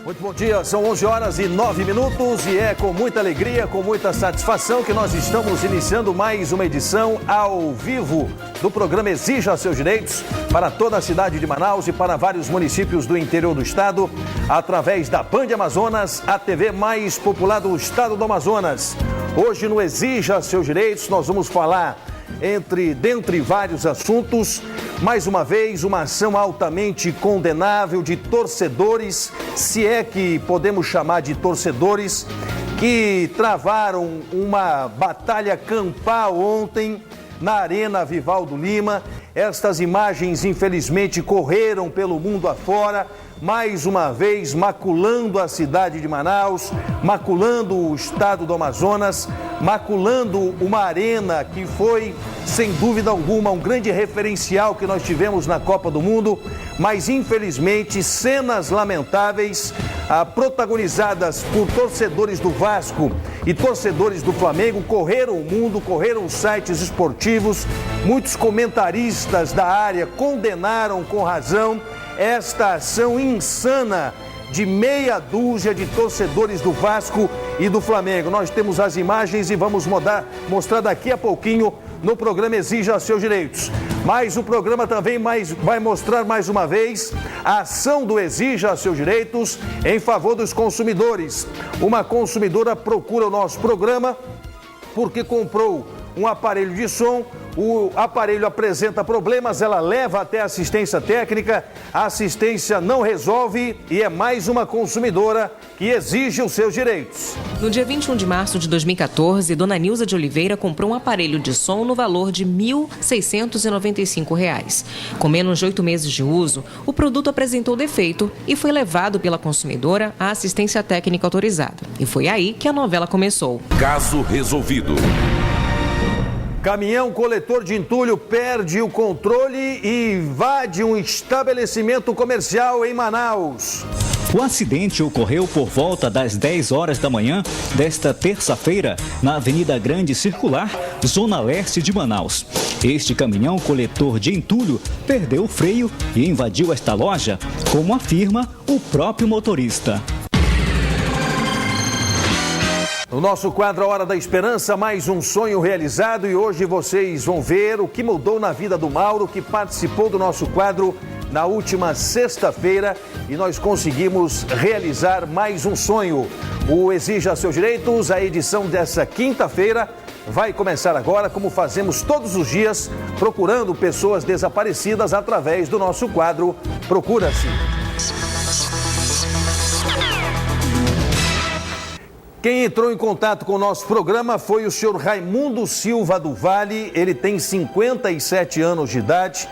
Muito bom dia, são 11h09 e é com muita alegria, com muita satisfação que nós estamos iniciando mais uma edição ao vivo do programa Exija Seus Direitos para toda a cidade de Manaus e para vários municípios do interior do estado, através da Band Amazonas, a TV mais popular do estado do Amazonas. Hoje no Exija Seus Direitos nós vamos falar dentre vários assuntos, mais uma vez, uma ação altamente condenável de torcedores, se é que podemos chamar de torcedores, que travaram uma batalha campal ontem na Arena Vivaldo Lima. Estas imagens, infelizmente, correram pelo mundo afora, mais uma vez maculando a cidade de Manaus, maculando o estado do Amazonas, maculando uma arena que foi, sem dúvida alguma, um grande referencial que nós tivemos na Copa do Mundo, mas infelizmente cenas lamentáveis, protagonizadas por torcedores do Vasco e torcedores do Flamengo, correram o mundo, correram os sites esportivos, muitos comentaristas da área condenaram com razão esta ação insana de meia dúzia de torcedores do Vasco e do Flamengo. Nós temos as imagens e vamos mostrar daqui a pouquinho no programa Exija Seus Direitos. Mas o programa também vai mostrar mais uma vez a ação do Exija Seus Direitos em favor dos consumidores. Uma consumidora procura o nosso programa porque comprou um aparelho de som, o aparelho apresenta problemas, ela leva até assistência técnica, a assistência não resolve e é mais uma consumidora que exige os seus direitos. No dia 21 de março de 2014, Dona Nilza de Oliveira comprou um aparelho de som no valor de R$ 1.695. Com menos de 8 meses de uso, o produto apresentou defeito e foi levado pela consumidora à assistência técnica autorizada. E foi aí que a novela começou. Caso resolvido. Caminhão coletor de entulho perde o controle e invade um estabelecimento comercial em Manaus. O acidente ocorreu por volta das 10 horas da manhã desta terça-feira na Avenida Grande Circular, zona leste de Manaus. Este caminhão coletor de entulho perdeu o freio e invadiu esta loja, como afirma o próprio motorista. No nosso quadro A Hora da Esperança, mais um sonho realizado e hoje vocês vão ver o que mudou na vida do Mauro, que participou do nosso quadro na última sexta-feira e nós conseguimos realizar mais um sonho. O Exija Seus Direitos, a edição dessa quinta-feira, vai começar agora, como fazemos todos os dias, procurando pessoas desaparecidas através do nosso quadro Procura-se. Quem entrou em contato com o nosso programa foi o senhor Raimundo Silva do Vale. Ele tem 57 anos de idade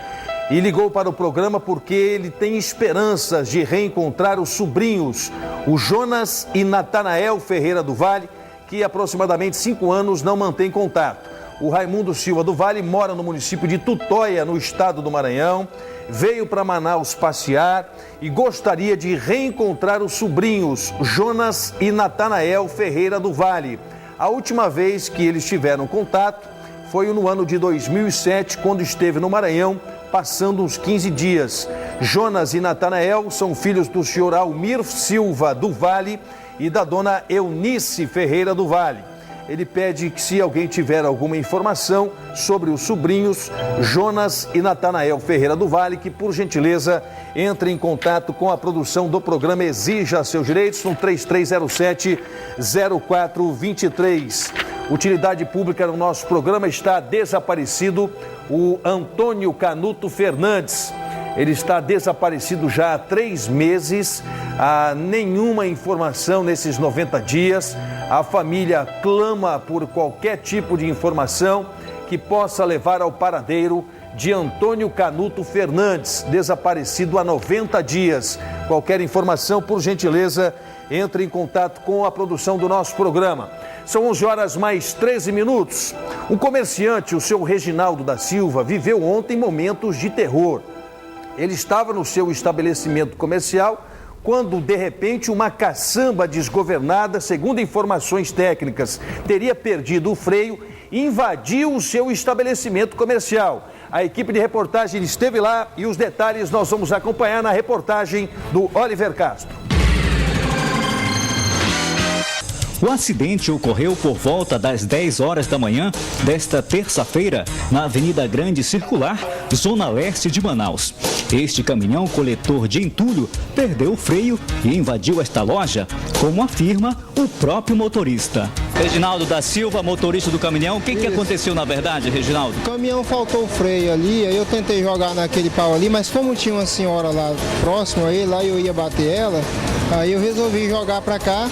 e ligou para o programa porque ele tem esperanças de reencontrar os sobrinhos, o Jonas e Natanael Ferreira do Vale, que há aproximadamente 5 anos não mantém contato. O Raimundo Silva do Vale mora no município de Tutóia, no estado do Maranhão, veio para Manaus passear e gostaria de reencontrar os sobrinhos Jonas e Natanael Ferreira do Vale. A última vez que eles tiveram contato foi no ano de 2007, quando esteve no Maranhão, passando uns 15 dias. Jonas e Natanael são filhos do senhor Almir Silva do Vale e da dona Eunice Ferreira do Vale. Ele pede que, se alguém tiver alguma informação sobre os sobrinhos Jonas e Natanael Ferreira do Vale, que, por gentileza, entre em contato com a produção do programa Exija Seus Direitos no 3307-0423. Utilidade pública no nosso programa está desaparecido o Antônio Canuto Fernandes. Ele está desaparecido já há 3 meses, há nenhuma informação nesses 90 dias. A família clama por qualquer tipo de informação que possa levar ao paradeiro de Antônio Canuto Fernandes, desaparecido há 90 dias. Qualquer informação, por gentileza, entre em contato com a produção do nosso programa. São 11 horas mais 13 minutos. Um comerciante, o seu Reginaldo da Silva, viveu ontem momentos de terror. Ele estava no seu estabelecimento comercial quando, de repente, uma caçamba desgovernada, segundo informações técnicas, teria perdido o freio e invadiu o seu estabelecimento comercial. A equipe de reportagem esteve lá e os detalhes nós vamos acompanhar na reportagem do Oliver Castro. O acidente ocorreu por volta das 10 horas da manhã desta terça-feira na Avenida Grande Circular, zona leste de Manaus. Este caminhão coletor de entulho perdeu o freio e invadiu esta loja, como afirma o próprio motorista. Reginaldo da Silva, motorista do caminhão, o que aconteceu na verdade, Reginaldo? O caminhão faltou o freio ali, aí eu tentei jogar naquele pau ali, mas como tinha uma senhora lá próxima aí, lá eu ia bater ela, aí eu resolvi jogar pra cá.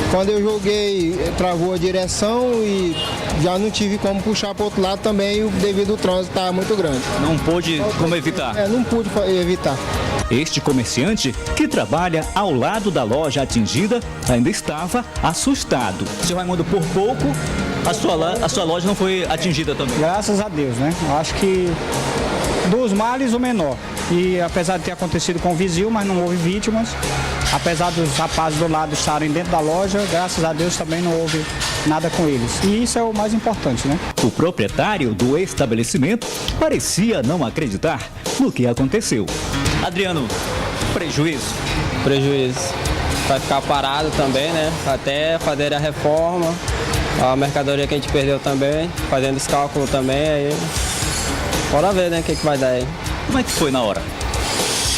Quando eu joguei, travou a direção e já não tive como puxar para o outro lado também, devido ao trânsito estava muito grande. Não pôde como evitar? Não pude evitar. Este comerciante, que trabalha ao lado da loja atingida, ainda estava assustado. Seu Raimundo, por pouco, a sua loja não foi atingida também? Graças a Deus, né? Eu acho que dos males o menor. E apesar de ter acontecido com o vizinho, mas não houve vítimas. Apesar dos rapazes do lado estarem dentro da loja, graças a Deus também não houve nada com eles. E isso é o mais importante, né? O proprietário do estabelecimento parecia não acreditar no que aconteceu. Adriano, prejuízo? Prejuízo. Vai ficar parado também, né? Até fazer a reforma, a mercadoria que a gente perdeu também, fazendo esse cálculo também, aí... Bora ver, né, o que vai dar aí. Como é que foi na hora?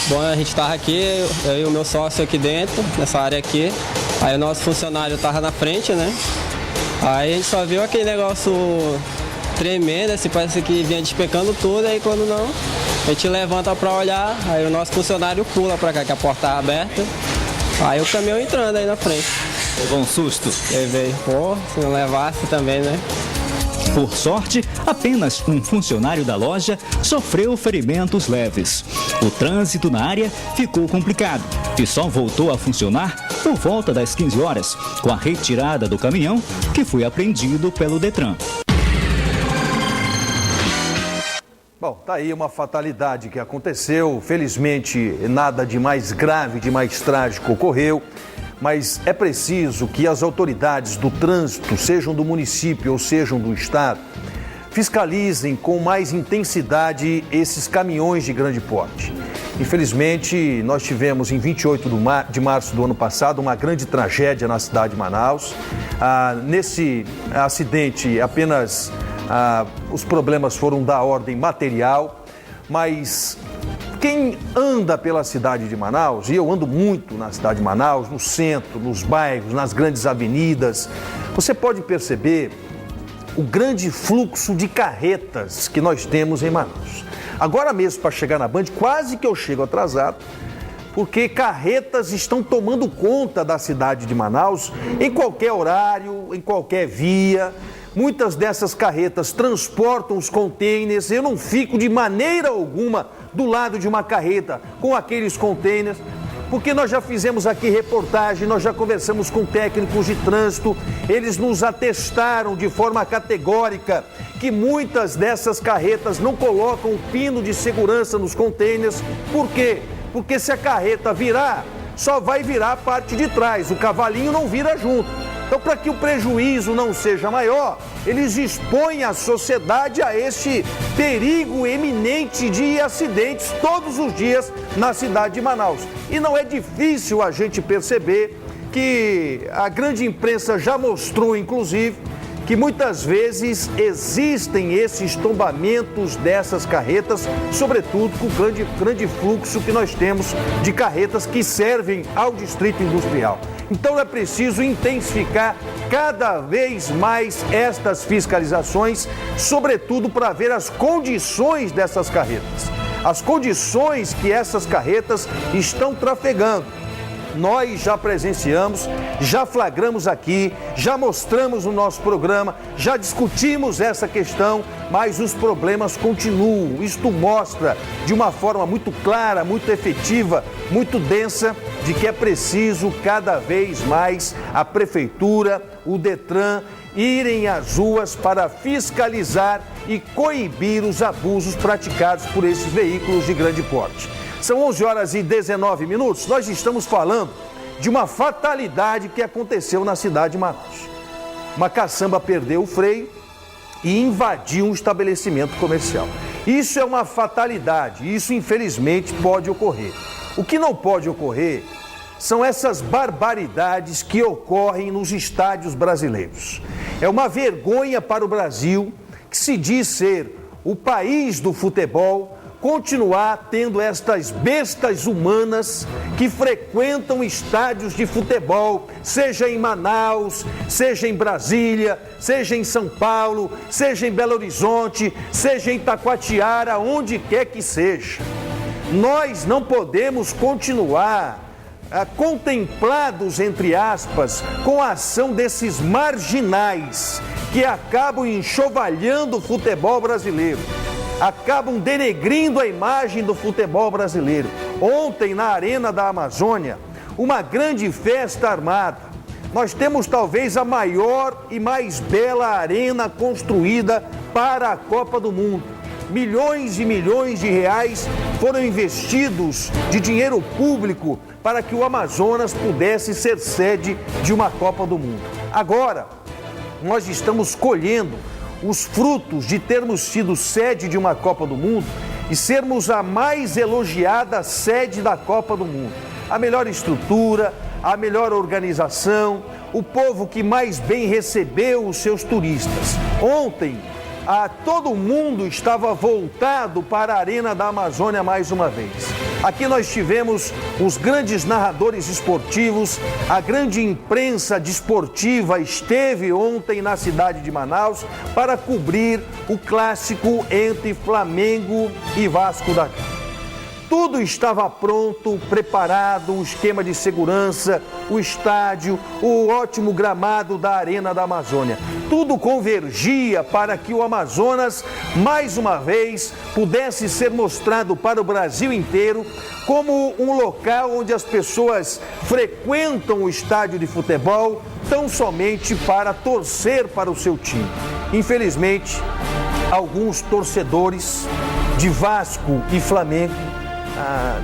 Bom, a gente estava aqui, eu e o meu sócio aqui dentro, nessa área aqui. Aí o nosso funcionário estava na frente, né? Aí a gente só viu aquele negócio tremendo, assim, parece que vinha despecando tudo. Aí quando não, a gente levanta para olhar, aí o nosso funcionário pula para cá, que a porta estava aberta. Aí o caminhão entrando aí na frente. Levou um susto? Levei. Pô, se não levasse também, né? Por sorte, apenas um funcionário da loja sofreu ferimentos leves. O trânsito na área ficou complicado e só voltou a funcionar por volta das 15 horas, com a retirada do caminhão, que foi apreendido pelo Detran. Bom, tá aí uma fatalidade que aconteceu. Felizmente, nada de mais grave, de mais trágico ocorreu. Mas é preciso que as autoridades do trânsito, sejam do município ou sejam do estado, fiscalizem com mais intensidade esses caminhões de grande porte. Infelizmente, nós tivemos em 28 de março do ano passado uma grande tragédia na cidade de Manaus. Nesse acidente, apenas os problemas foram da ordem material, mas... Quem anda pela cidade de Manaus, e eu ando muito na cidade de Manaus, no centro, nos bairros, nas grandes avenidas, você pode perceber o grande fluxo de carretas que nós temos em Manaus. Agora mesmo, para chegar na Band, quase que eu chego atrasado, porque carretas estão tomando conta da cidade de Manaus em qualquer horário, em qualquer via. Muitas dessas carretas transportam os contêineres. Eu não fico de maneira alguma do lado de uma carreta com aqueles contêineres, porque nós já fizemos aqui reportagem, nós já conversamos com técnicos de trânsito, eles nos atestaram de forma categórica que muitas dessas carretas não colocam o pino de segurança nos contêineres. Por quê? Porque se a carreta virar, só vai virar a parte de trás, o cavalinho não vira junto. Então, para que o prejuízo não seja maior, eles expõem a sociedade a este perigo eminente de acidentes todos os dias na cidade de Manaus. E não é difícil a gente perceber que a grande imprensa já mostrou, inclusive, que muitas vezes existem esses tombamentos dessas carretas, sobretudo com o grande fluxo que nós temos de carretas que servem ao distrito industrial. Então é preciso intensificar cada vez mais estas fiscalizações, sobretudo para ver as condições dessas carretas, as condições que essas carretas estão trafegando. Nós já presenciamos, já flagramos aqui, já mostramos no nosso programa, já discutimos essa questão, mas os problemas continuam. Isto mostra de uma forma muito clara, muito efetiva, muito densa, de que é preciso cada vez mais a Prefeitura, o Detran, irem às ruas para fiscalizar e coibir os abusos praticados por esses veículos de grande porte. São 11 horas e 19 minutos, nós estamos falando de uma fatalidade que aconteceu na cidade de Manaus. Uma caçamba perdeu o freio e invadiu um estabelecimento comercial. Isso é uma fatalidade, isso infelizmente pode ocorrer. O que não pode ocorrer são essas barbaridades que ocorrem nos estádios brasileiros. É uma vergonha para o Brasil, que se diz ser o país do futebol, continuar tendo estas bestas humanas que frequentam estádios de futebol, seja em Manaus, seja em Brasília, seja em São Paulo, seja em Belo Horizonte, seja em Taquatiara, onde quer que seja. Nós não podemos continuar contemplados, entre aspas, com a ação desses marginais que acabam enxovalhando o futebol brasileiro, acabam denegrindo a imagem do futebol brasileiro. Ontem, na Arena da Amazônia, uma grande festa armada. Nós temos talvez a maior e mais bela arena construída para a Copa do Mundo. Milhões e milhões de reais foram investidos de dinheiro público para que o Amazonas pudesse ser sede de uma Copa do Mundo. Agora, nós estamos colhendo os frutos de termos sido sede de uma Copa do Mundo e sermos a mais elogiada sede da Copa do Mundo. A melhor estrutura, a melhor organização, o povo que mais bem recebeu os seus turistas. Ontem, todo mundo estava voltado para a Arena da Amazônia mais uma vez. Aqui nós tivemos os grandes narradores esportivos, a grande imprensa desportiva esteve ontem na cidade de Manaus para cobrir o clássico entre Flamengo e Vasco da Gama. Tudo estava pronto, preparado, o esquema de segurança, o estádio, o ótimo gramado da Arena da Amazônia. Tudo convergia para que o Amazonas, mais uma vez, pudesse ser mostrado para o Brasil inteiro como um local onde as pessoas frequentam o estádio de futebol tão somente para torcer para o seu time. Infelizmente, alguns torcedores de Vasco e Flamengo,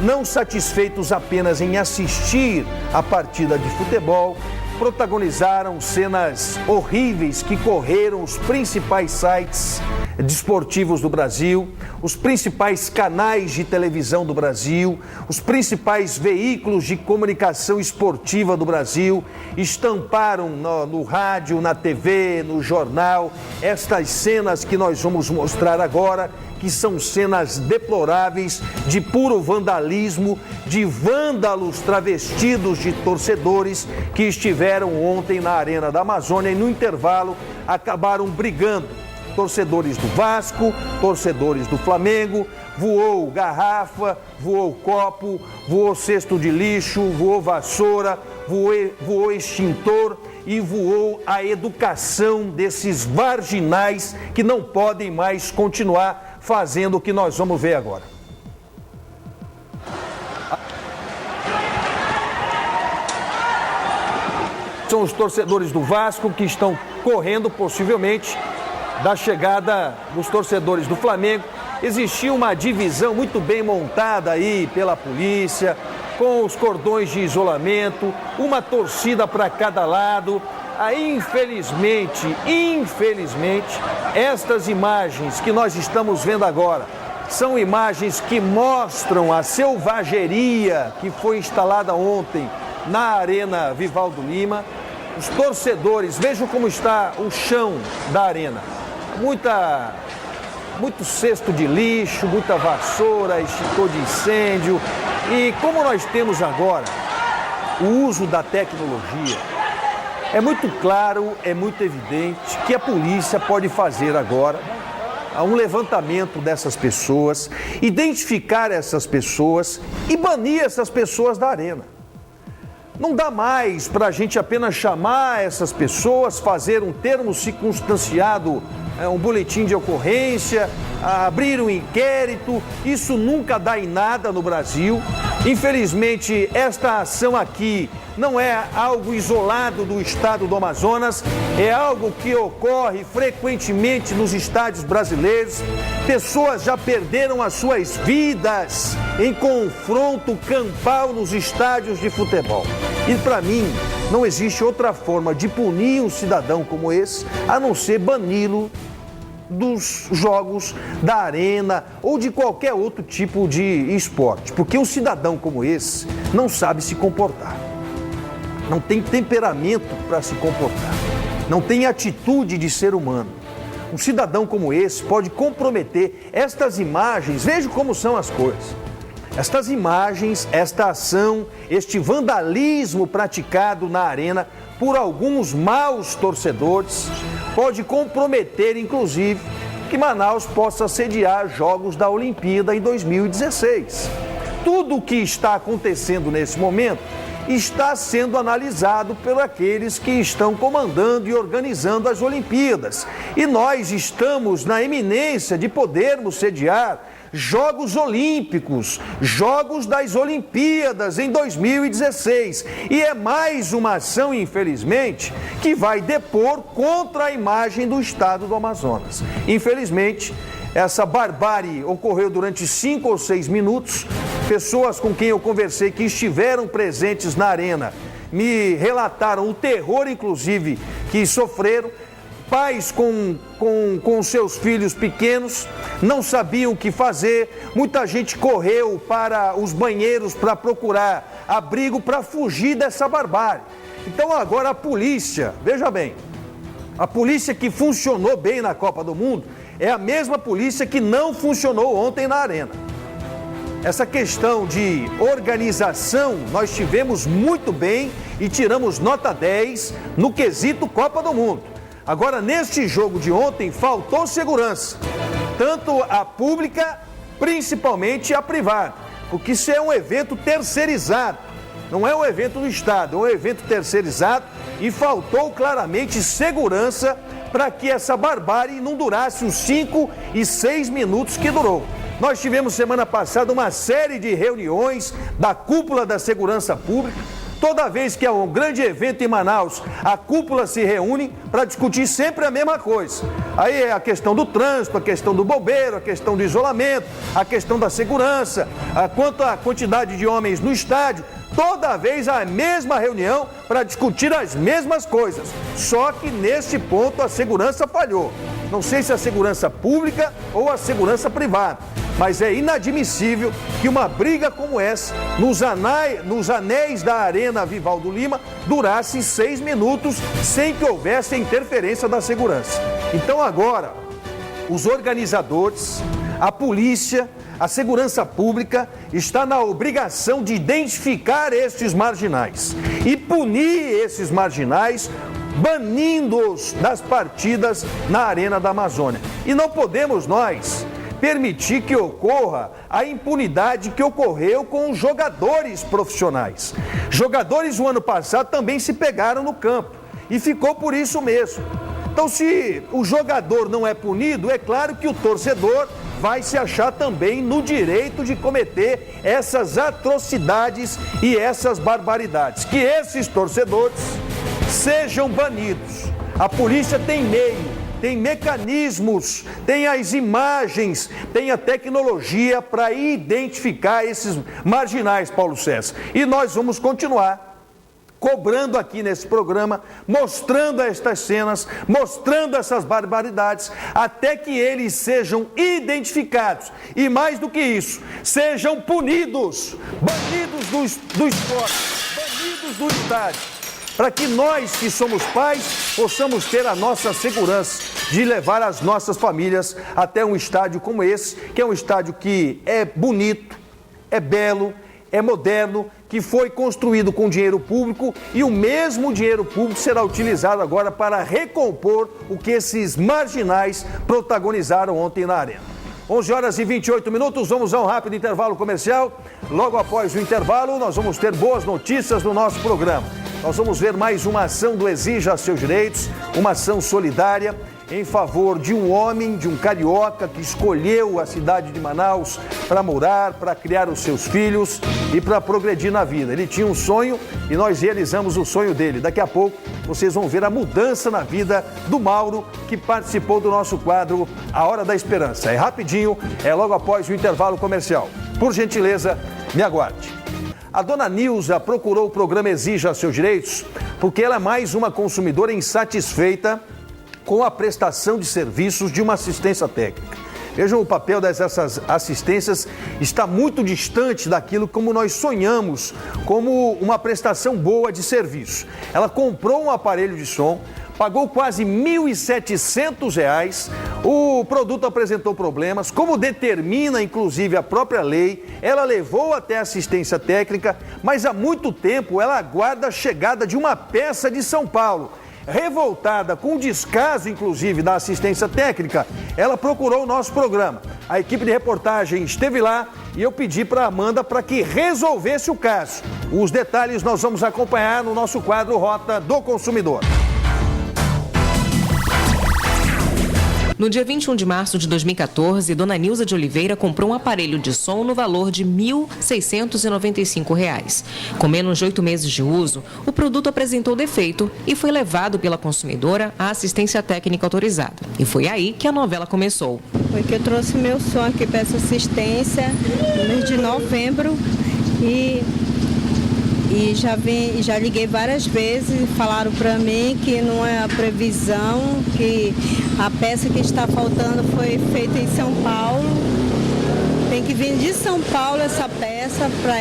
não satisfeitos apenas em assistir a partida de futebol, protagonizaram cenas horríveis que correram os principais sites desportivos do Brasil, os principais canais de televisão do Brasil, os principais veículos de comunicação esportiva do Brasil, estamparam no rádio, na TV, no jornal, estas cenas que nós vamos mostrar agora, que são cenas deploráveis de puro vandalismo, de vândalos travestidos de torcedores que estiveram ontem na Arena da Amazônia e no intervalo acabaram brigando. Torcedores do Vasco, torcedores do Flamengo, voou garrafa, voou copo, voou cesto de lixo, voou vassoura, voou extintor e voou a educação desses marginais que não podem mais continuar fazendo o que nós vamos ver agora. São os torcedores do Vasco que estão correndo, possivelmente, da chegada dos torcedores do Flamengo. Existia uma divisão muito bem montada aí pela polícia, com os cordões de isolamento, uma torcida para cada lado. Aí, infelizmente, estas imagens que nós estamos vendo agora são imagens que mostram a selvageria que foi instalada ontem na Arena Vivaldo Lima. Os torcedores, vejam como está o chão da arena. Muito cesto de lixo, muita vassoura, extintor de incêndio. E como nós temos agora o uso da tecnologia, é muito claro, é muito evidente que a polícia pode fazer agora um levantamento dessas pessoas, identificar essas pessoas e banir essas pessoas da arena. Não dá mais para a gente apenas chamar essas pessoas, fazer um termo circunstanciado, um boletim de ocorrência, abrir um inquérito. Isso nunca dá em nada no Brasil. Infelizmente, esta ação aqui não é algo isolado do estado do Amazonas, é algo que ocorre frequentemente nos estádios brasileiros. Pessoas já perderam as suas vidas em confronto campal nos estádios de futebol. E para mim, não existe outra forma de punir um cidadão como esse, a não ser bani-lo dos jogos da arena ou de qualquer outro tipo de esporte, porque um cidadão como esse não sabe se comportar. não tem temperamento para se comportar, não tem atitude de ser humano. Um cidadão como esse pode comprometer estas imagens. Veja como são as coisas. Estas imagens, esta ação, este vandalismo praticado na arena por alguns maus torcedores pode comprometer, inclusive, que Manaus possa sediar Jogos da Olimpíada em 2016. Tudo o que está acontecendo nesse momento está sendo analisado por aqueles que estão comandando e organizando as Olimpíadas. E nós estamos na eminência de podermos sediar Jogos Olímpicos, Jogos das Olimpíadas em 2016. E é mais uma ação, infelizmente, que vai depor contra a imagem do estado do Amazonas. Infelizmente, essa barbárie ocorreu durante 5 ou 6 minutos. Pessoas com quem eu conversei que estiveram presentes na arena me relataram o terror, inclusive, que sofreram. Pais com seus filhos pequenos não sabiam o que fazer. Muita gente correu para os banheiros para procurar abrigo para fugir dessa barbárie. Então agora a polícia, veja bem, a polícia que funcionou bem na Copa do Mundo é a mesma polícia que não funcionou ontem na arena. Essa questão de organização nós tivemos muito bem e tiramos nota 10 no quesito Copa do Mundo. Agora, neste jogo de ontem, faltou segurança, tanto a pública, principalmente a privada, porque isso é um evento terceirizado, não é um evento do Estado, é um evento terceirizado e faltou claramente segurança para que essa barbárie não durasse os 5 e 6 minutos que durou. Nós tivemos semana passada uma série de reuniões da cúpula da segurança pública. Toda vez que é um grande evento em Manaus, a cúpula se reúne para discutir sempre a mesma coisa. Aí é a questão do trânsito, a questão do bombeiro, a questão do isolamento, a questão da segurança, quanto à quantidade de homens no estádio. Toda vez a mesma reunião para discutir as mesmas coisas. Só que neste ponto a segurança falhou. Não sei se a segurança pública ou a segurança privada. Mas é inadmissível que uma briga como essa, nos anéis da Arena Vivaldo Lima, durasse 6 minutos sem que houvesse interferência da segurança. Então agora, os organizadores, a polícia, a segurança pública está na obrigação de identificar estes marginais e punir esses marginais, banindo-os das partidas na Arena da Amazônia. E não podemos nós permitir que ocorra a impunidade que ocorreu com os jogadores profissionais. Jogadores o ano passado também se pegaram no campo e ficou por isso mesmo. Então, se o jogador não é punido, é claro que o torcedor vai se achar também no direito de cometer essas atrocidades e essas barbaridades. Que esses torcedores sejam banidos. A polícia tem meio, tem mecanismos, tem as imagens, tem a tecnologia para identificar esses marginais, Paulo César. E nós vamos continuar cobrando aqui nesse programa, mostrando estas cenas, mostrando essas barbaridades, até que eles sejam identificados. E mais do que isso, sejam punidos, banidos do esporte, banidos do estádio, para que nós que somos pais possamos ter a nossa segurança de levar as nossas famílias até um estádio como esse, que é um estádio que é bonito, é belo, é moderno, que foi construído com dinheiro público e o mesmo dinheiro público será utilizado agora para recompor o que esses marginais protagonizaram ontem na arena. 11 horas e 28 minutos, vamos a um rápido intervalo comercial. Logo após o intervalo, nós vamos ter boas notícias no nosso programa. Nós vamos ver mais uma ação do Exija Seus Direitos, uma ação solidária em favor de um homem, de um carioca que escolheu a cidade de Manaus para morar, para criar os seus filhos e para progredir na vida. Ele tinha um sonho e nós realizamos o sonho dele. Daqui a pouco vocês vão ver a mudança na vida do Mauro, que participou do nosso quadro A Hora da Esperança. É rapidinho, é logo após o intervalo comercial. Por gentileza, me aguarde. A dona Nilza procurou o programa Exija Seus Direitos porque ela é mais uma consumidora insatisfeita com a prestação de serviços de uma assistência técnica. Vejam, o papel dessas assistências está muito distante daquilo como nós sonhamos, como uma prestação boa de serviço. Ela comprou um aparelho de som, pagou quase R$ 1.700, o produto apresentou problemas, como determina inclusive a própria lei, ela levou até assistência técnica, mas há muito tempo ela aguarda a chegada de uma peça de São Paulo. Revoltada com o descaso, inclusive, da assistência técnica, ela procurou o nosso programa. A equipe de reportagem esteve lá e eu pedi para a Amanda para que resolvesse o caso. Os detalhes nós vamos acompanhar no nosso quadro Rota do Consumidor. No dia 21 de março de 2014, Dona Nilza de Oliveira comprou um aparelho de som no valor de R$ 1.695. Com menos de 8 meses de uso, o produto apresentou defeito e foi levado pela consumidora à assistência técnica autorizada. E foi aí que a novela começou. Foi que eu trouxe meu som aqui para essa assistência no mês de novembro e já liguei várias vezes, falaram para mim que não é a previsão, que a peça que está faltando foi feita em São Paulo. Tem que vir de São Paulo essa peça para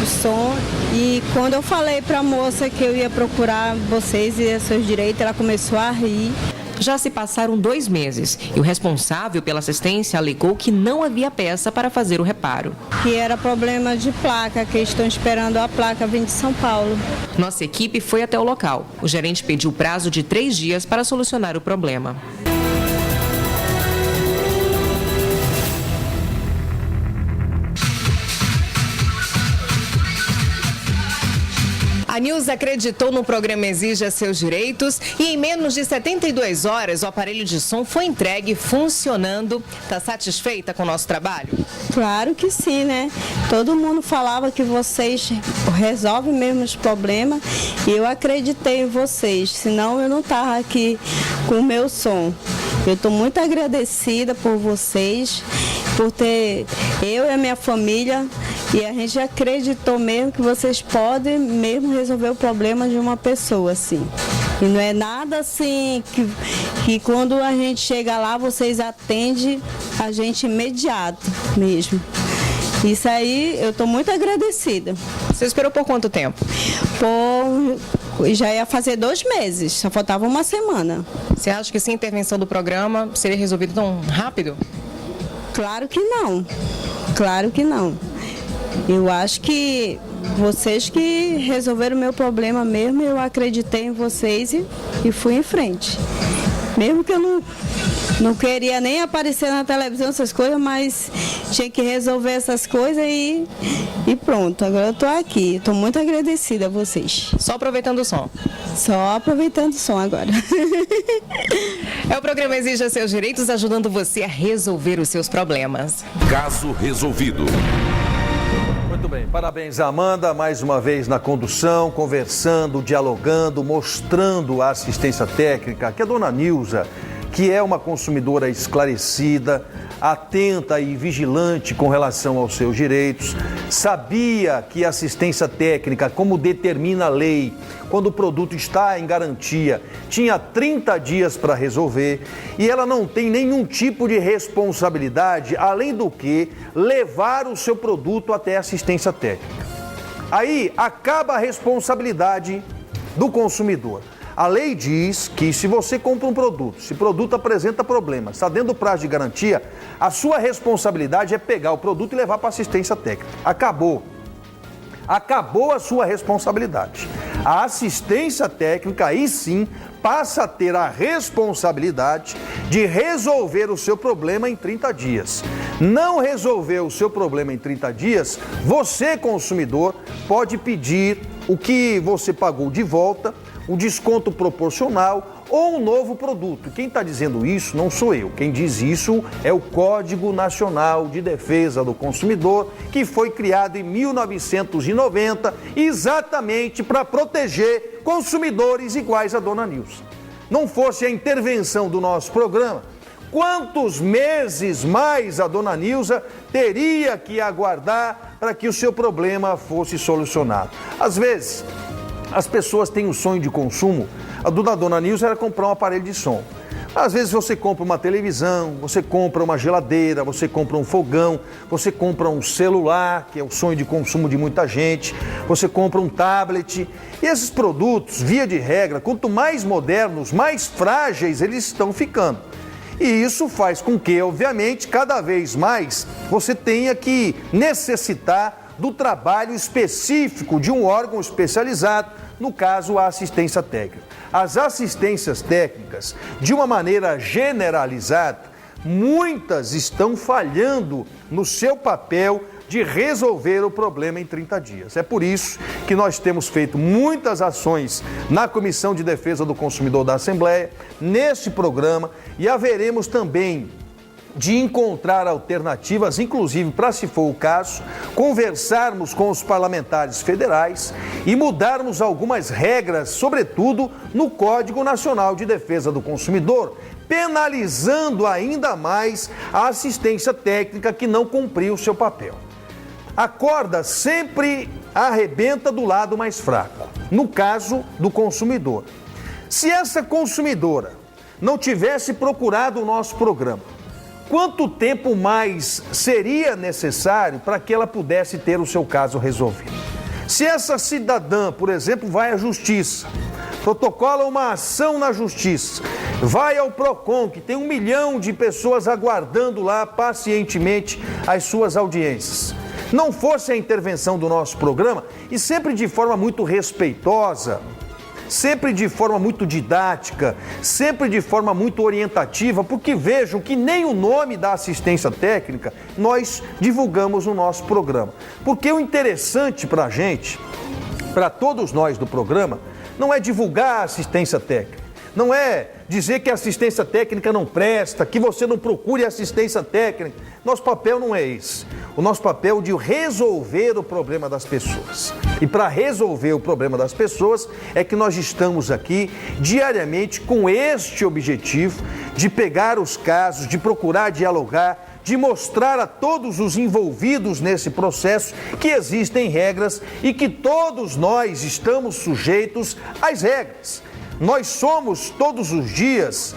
o som. E quando eu falei para a moça que eu ia procurar vocês e seus direitos, ela começou a rir. Já se passaram 2 meses e o responsável pela assistência alegou que não havia peça para fazer o reparo. Que era problema de placa, que estão esperando a placa vir de São Paulo. Nossa equipe foi até o local. O gerente pediu prazo de 3 dias para solucionar o problema. A Nilza acreditou no programa Exija Seus Direitos e em menos de 72 horas o aparelho de som foi entregue funcionando. Está satisfeita com o nosso trabalho? Claro que sim, né? Todo mundo falava que vocês resolvem mesmo os problemas e eu acreditei em vocês, senão eu não estava aqui com o meu som. Eu estou muito agradecida por vocês, por ter eu e a minha família, e a gente acreditou mesmo que vocês podem mesmo resolver o problema de uma pessoa, assim. E não é nada assim que quando a gente chega lá, vocês atendem a gente imediato mesmo. Isso aí, eu estou muito agradecida. Você esperou por quanto tempo? Já ia fazer 2 meses, só faltava uma semana. Você acha que sem intervenção do programa seria resolvido tão rápido? Claro que não. Claro que não. Eu acho que vocês que resolveram o meu problema mesmo, eu acreditei em vocês e fui em frente. Mesmo que eu não queria nem aparecer na televisão, essas coisas, mas tinha que resolver essas coisas e pronto. Agora eu estou aqui, estou muito agradecida a vocês. Só aproveitando o som? Só aproveitando o som agora. É o programa Exija Seus Direitos, ajudando você a resolver os seus problemas. Caso resolvido. Muito bem, parabéns a Amanda, mais uma vez na condução, conversando, dialogando, mostrando a assistência técnica, que a dona Nilza, que é uma consumidora esclarecida, atenta e vigilante com relação aos seus direitos, sabia que a assistência técnica, como determina a lei, quando o produto está em garantia, tinha 30 dias para resolver e ela não tem nenhum tipo de responsabilidade, além do que levar o seu produto até assistência técnica. Aí acaba a responsabilidade do consumidor. A lei diz que se você compra um produto, se o produto apresenta problemas, está dentro do prazo de garantia, a sua responsabilidade é pegar o produto e levar para assistência técnica. Acabou. Acabou a sua responsabilidade. A assistência técnica, aí sim, passa a ter a responsabilidade de resolver o seu problema em 30 dias. Não resolver o seu problema em 30 dias, você, consumidor, pode pedir o que você pagou de volta, um desconto proporcional ou um novo produto. Quem está dizendo isso não sou eu. Quem diz isso é o Código Nacional de Defesa do Consumidor, que foi criado em 1990, exatamente para proteger consumidores iguais a dona Nilza. Não fosse a intervenção do nosso programa, quantos meses mais a dona Nilza teria que aguardar para que o seu problema fosse solucionado? Às vezes, as pessoas têm um sonho de consumo. A da dona Nilza era comprar um aparelho de som. Às vezes você compra uma televisão, você compra uma geladeira, você compra um fogão, você compra um celular, que é o sonho de consumo de muita gente, você compra um tablet. E esses produtos, via de regra, quanto mais modernos, mais frágeis eles estão ficando. E isso faz com que, obviamente, cada vez mais você tenha que necessitar do trabalho específico de um órgão especializado, no caso, a assistência técnica. As assistências técnicas, de uma maneira generalizada, muitas estão falhando no seu papel de resolver o problema em 30 dias. É por isso que nós temos feito muitas ações na Comissão de Defesa do Consumidor da Assembleia, neste programa, e haveremos também de encontrar alternativas, inclusive para, se for o caso, conversarmos com os parlamentares federais e mudarmos algumas regras, sobretudo no Código Nacional de Defesa do Consumidor, penalizando ainda mais a assistência técnica que não cumpriu o seu papel. A corda sempre arrebenta do lado mais fraco, no caso do consumidor. Se essa consumidora não tivesse procurado o nosso programa, quanto tempo mais seria necessário para que ela pudesse ter o seu caso resolvido? Se essa cidadã, por exemplo, vai à justiça, protocola uma ação na justiça, vai ao PROCON, que tem 1 milhão de pessoas aguardando lá pacientemente as suas audiências, não fosse a intervenção do nosso programa, e sempre de forma muito respeitosa, sempre de forma muito didática, sempre de forma muito orientativa, porque vejam que nem o nome da assistência técnica nós divulgamos no nosso programa. Porque o interessante para a gente, para todos nós do programa, não é divulgar a assistência técnica, não é dizer que a assistência técnica não presta, que você não procure assistência técnica. Nosso papel não é esse. O nosso papel é de resolver o problema das pessoas. E para resolver o problema das pessoas é que nós estamos aqui diariamente com este objetivo de pegar os casos, de procurar dialogar, de mostrar a todos os envolvidos nesse processo que existem regras e que todos nós estamos sujeitos às regras. Nós somos todos os dias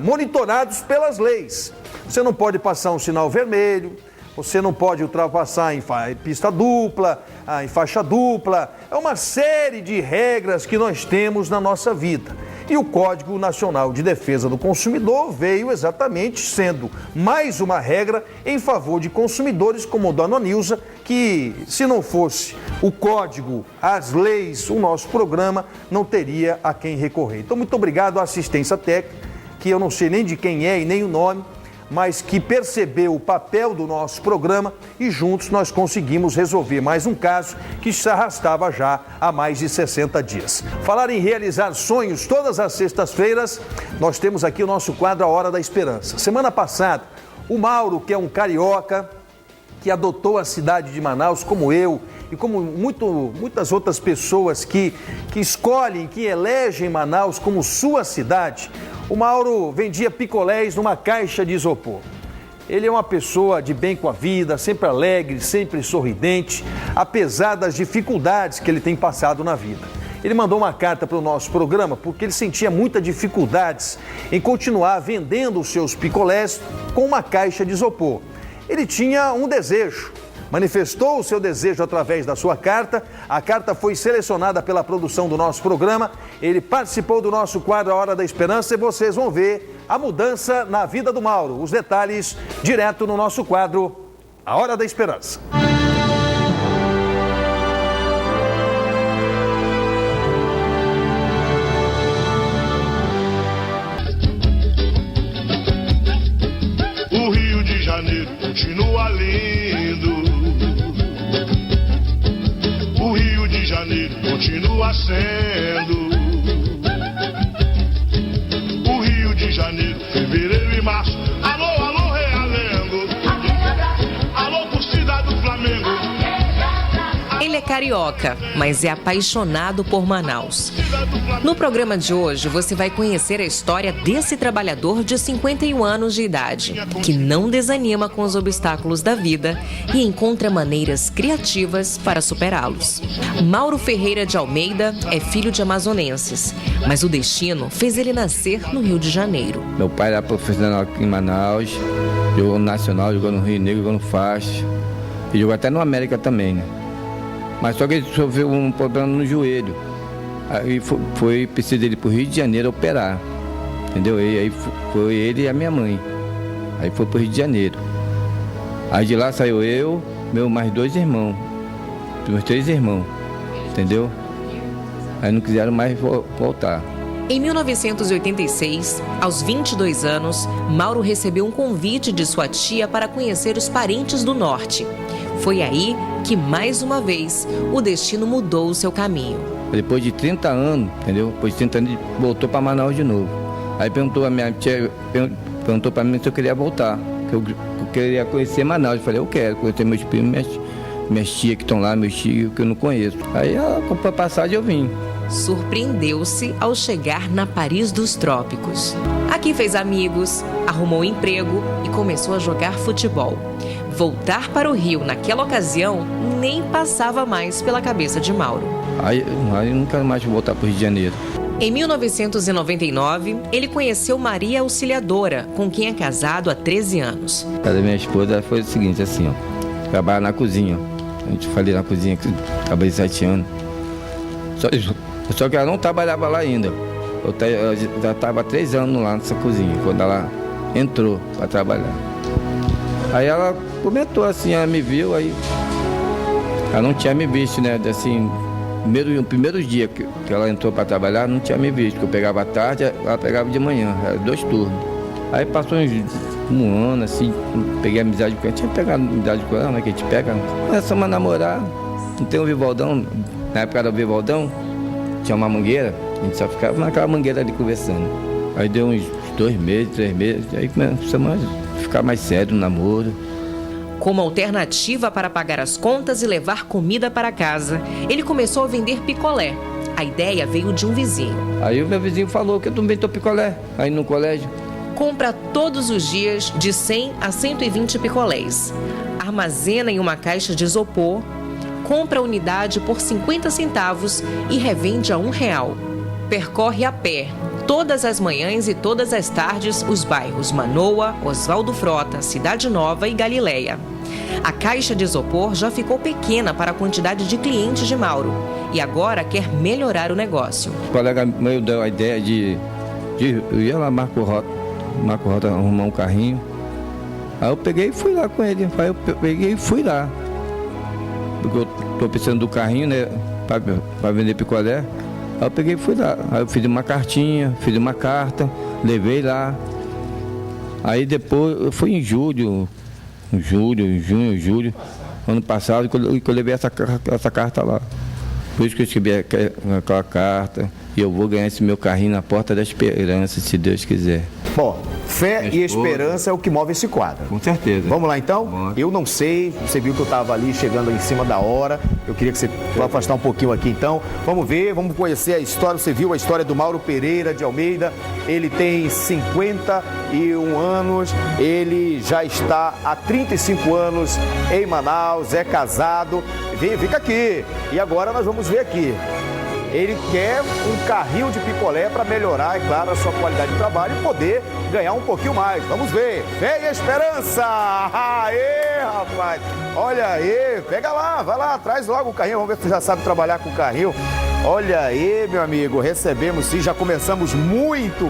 monitorados pelas leis. Você não pode passar um sinal vermelho, você não pode ultrapassar em pista dupla, em faixa dupla. É uma série de regras que nós temos na nossa vida. E o Código Nacional de Defesa do Consumidor veio exatamente sendo mais uma regra em favor de consumidores como o Dona Nilza, que se não fosse o código, as leis, o nosso programa não teria a quem recorrer. Então, muito obrigado à assistência técnica, que eu não sei nem de quem é e nem o nome, mas que percebeu o papel do nosso programa e juntos nós conseguimos resolver mais um caso que se arrastava já há mais de 60 dias. Falar em realizar sonhos, todas as sextas-feiras nós temos aqui o nosso quadro A Hora da Esperança. Semana passada, o Mauro, que é um carioca, que adotou a cidade de Manaus, como eu e como muitas outras pessoas que escolhem, que elegem Manaus como sua cidade, o Mauro vendia picolés numa caixa de isopor. Ele é uma pessoa de bem com a vida, sempre alegre, sempre sorridente, apesar das dificuldades que ele tem passado na vida. Ele mandou uma carta para o nosso programa porque ele sentia muitas dificuldades em continuar vendendo os seus picolés com uma caixa de isopor. Ele tinha um desejo, manifestou o seu desejo através da sua carta. A carta foi selecionada pela produção do nosso programa. Ele participou do nosso quadro A Hora da Esperança e vocês vão ver a mudança na vida do Mauro. Os detalhes direto no nosso quadro A Hora da Esperança. O Rio de Janeiro continua lindo. O Rio de Janeiro continua sendo. O Rio de Janeiro, fevereiro e março. Alô, alô, Realengo. Alô, torcida do Flamengo. Ele é carioca, mas é apaixonado por Manaus. No programa de hoje, você vai conhecer a história desse trabalhador de 51 anos de idade, que não desanima com os obstáculos da vida e encontra maneiras criativas para superá-los. Mauro Ferreira de Almeida é filho de amazonenses, mas o destino fez ele nascer no Rio de Janeiro. Meu pai era profissional aqui em Manaus, jogou no Nacional, jogou no Rio Negro, jogou no Faixa e jogou até no América também, né? Mas só que ele sofreu um problema no joelho. Aí foi preciso dele para o Rio de Janeiro operar, entendeu? E aí foi ele e a minha mãe. Aí foi para o Rio de Janeiro. Aí de lá saiu eu, mais 2 irmãos, meus 3 irmãos, entendeu? Aí não quiseram mais voltar. Em 1986, aos 22 anos, Mauro recebeu um convite de sua tia para conhecer os parentes do norte. Foi aí que, mais uma vez, o destino mudou o seu caminho. Depois de 30 anos, entendeu? Depois de 30 anos, ele voltou para Manaus de novo. Aí perguntou a minha tia, perguntou para mim se eu queria voltar, que eu queria conhecer Manaus. Eu falei, eu quero conhecer meus primos, minhas tias que estão lá, meus tios que eu não conheço. Aí ela comprou a passagem e eu vim. Surpreendeu-se ao chegar na Paris dos Trópicos. Aqui fez amigos, arrumou emprego e começou a jogar futebol. Voltar para o Rio naquela ocasião nem passava mais pela cabeça de Mauro. Aí eu não quero mais voltar para o Rio de Janeiro. Em 1999, ele conheceu Maria Auxiliadora, com quem é casado há 13 anos. A minha esposa foi o seguinte, assim, ó, trabalhava na cozinha. A gente falei na cozinha que trabalhei 7 anos. Só que ela não trabalhava lá ainda. Eu já estava há 3 anos lá nessa cozinha, quando ela entrou para trabalhar. Aí ela comentou assim, ela me viu, aí ela não tinha me visto, né? Assim, no primeiro dia que ela entrou para trabalhar, não tinha me visto, porque eu pegava à tarde, ela pegava de manhã, era 2 turnos. Aí passou um ano, assim, peguei amizade com ela, tinha pegado amizade com ela, mas que a gente pega. Começamos a namorar, não tem o Vivaldão, na época do Vivaldão, tinha uma mangueira, a gente só ficava naquela mangueira ali conversando. Aí deu uns 2 meses, 3 meses, aí começamos a ficar mais sério no namoro. Como alternativa para pagar as contas e levar comida para casa, ele começou a vender picolé. A ideia veio de um vizinho. Aí o meu vizinho falou que eu também tô picolé, aí no colégio. Compra todos os dias de 100 a 120 picolés. Armazena em uma caixa de isopor, compra a unidade por 50 centavos e revende a R$1. Percorre a pé, todas as manhãs e todas as tardes, os bairros Manoa, Oswaldo Frota, Cidade Nova e Galileia. A caixa de isopor já ficou pequena para a quantidade de clientes de Mauro e agora quer melhorar o negócio. O colega meu deu a ideia de eu ia lá Marco Rota arrumar um carrinho. Aí eu peguei e fui lá com ele. Aí eu peguei e fui lá. Porque eu tô precisando do carrinho, né, para vender picolé. Aí eu peguei e fui lá. Aí eu fiz uma cartinha, fiz uma carta, levei lá. Aí depois, eu fui em junho, ano passado, que eu levei essa carta lá. Por isso que eu escrevi aquela carta. E eu vou ganhar esse meu carrinho na Porta da Esperança, se Deus quiser. Bom, fé e esperança é o que move esse quadro. Com certeza. Vamos lá então? Vamos. Eu não sei, você viu que eu estava ali chegando em cima da hora. Eu queria que você vá afastar um pouquinho aqui então. Vamos ver, vamos conhecer a história. Você viu a história do Mauro Pereira de Almeida. Ele tem 51 anos, ele já está há 35 anos em Manaus, é casado. Fica aqui. E agora nós vamos ver aqui. Ele quer um carrinho de picolé para melhorar, é claro, a sua qualidade de trabalho e poder ganhar um pouquinho mais. Vamos ver. Fé e esperança. Aê, rapaz. Olha aí. Pega lá, vai lá, traz logo o carrinho. Vamos ver se você já sabe trabalhar com o carrinho. Olha aí, meu amigo, recebemos sim, já começamos muito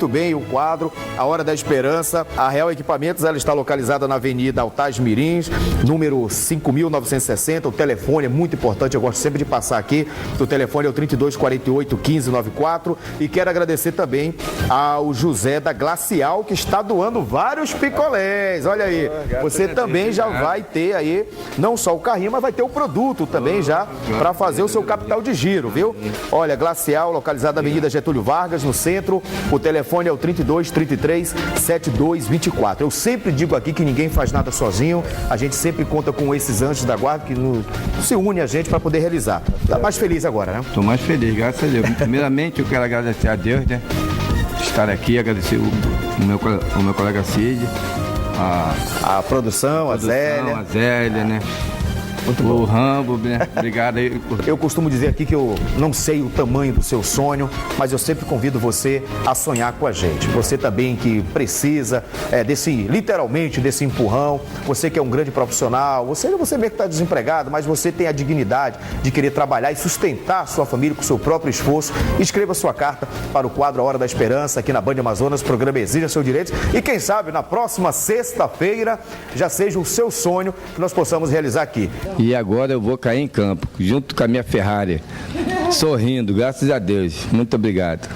bem o quadro A Hora da Esperança. A Real Equipamentos, ela está localizada na Avenida Altaz Mirins, número 5.960. O telefone é muito importante, eu gosto sempre de passar aqui. O telefone é o 3248-1594. E quero agradecer também ao José da Glacial, que está doando vários picolés. Olha aí, você também já vai ter aí, não só o carrinho, mas vai ter o produto também já para fazer fazer o seu capital de giro, viu? Olha, Glacial, localizada na Avenida Getúlio Vargas, no centro. O telefone é o 3233-7224. Eu sempre digo aqui que ninguém faz nada sozinho. A gente sempre conta com esses anjos da guarda que se une a gente para poder realizar. Tá mais feliz agora, né? Estou mais feliz, graças a Deus. Primeiramente, eu quero agradecer a Deus, né? Estar aqui, agradecer o meu colega Cid, a produção, a Zélia, né? O Rambo, né? Obrigado aí. Eu costumo dizer aqui que eu não sei o tamanho do seu sonho, mas eu sempre convido você a sonhar com a gente. Você também que precisa literalmente desse empurrão, você que é um grande profissional, você mesmo que está desempregado, mas você tem a dignidade de querer trabalhar e sustentar a sua família com o seu próprio esforço. Escreva sua carta para o quadro A Hora da Esperança aqui na Band Amazonas, programa Exija Seus Direitos. E quem sabe na próxima sexta-feira já seja o seu sonho que nós possamos realizar aqui. E agora eu vou cair em campo, junto com a minha Ferrari, sorrindo, graças a Deus. Muito obrigado.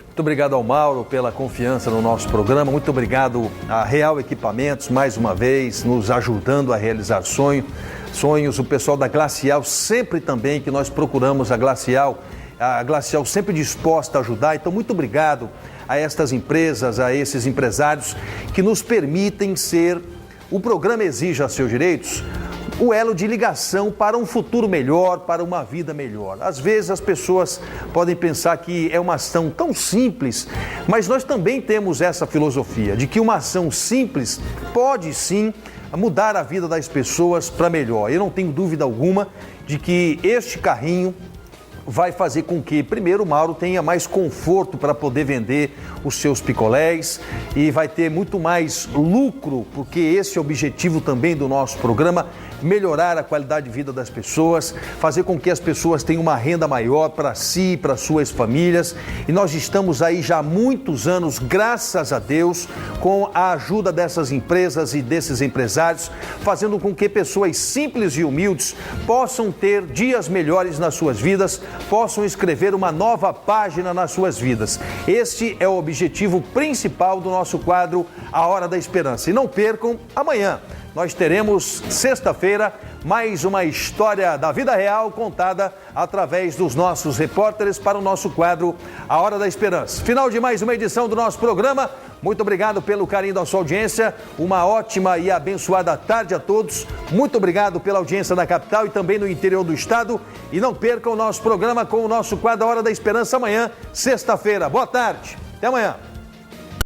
Muito obrigado ao Mauro pela confiança no nosso programa. Muito obrigado a Real Equipamentos, mais uma vez, nos ajudando a realizar sonhos. O pessoal da Glacial, sempre também que nós procuramos a Glacial sempre disposta a ajudar. Então, muito obrigado a estas empresas, a esses empresários que nos permitem ser o programa Exija Seus Direitos, o elo de ligação para um futuro melhor, para uma vida melhor. Às vezes as pessoas podem pensar que é uma ação tão simples, mas nós também temos essa filosofia de que uma ação simples pode sim mudar a vida das pessoas para melhor. Eu não tenho dúvida alguma de que este carrinho vai fazer com que, primeiro, o Mauro tenha mais conforto para poder vender os seus picolés e vai ter muito mais lucro, porque esse é o objetivo também do nosso programa, melhorar a qualidade de vida das pessoas, fazer com que as pessoas tenham uma renda maior para si e para suas famílias. E nós estamos aí já há muitos anos, graças a Deus, com a ajuda dessas empresas e desses empresários, fazendo com que pessoas simples e humildes possam ter dias melhores nas suas vidas, possam escrever uma nova página nas suas vidas. Este é o objetivo principal do nosso quadro A Hora da Esperança. E não percam, amanhã nós teremos, sexta-feira, mais uma história da vida real contada através dos nossos repórteres para o nosso quadro A Hora da Esperança. Final de mais uma edição do nosso programa. Muito obrigado pelo carinho da sua audiência. Uma ótima e abençoada tarde a todos. Muito obrigado pela audiência na capital e também no interior do estado. E não percam o nosso programa com o nosso quadro A Hora da Esperança amanhã, sexta-feira. Boa tarde. Até amanhã.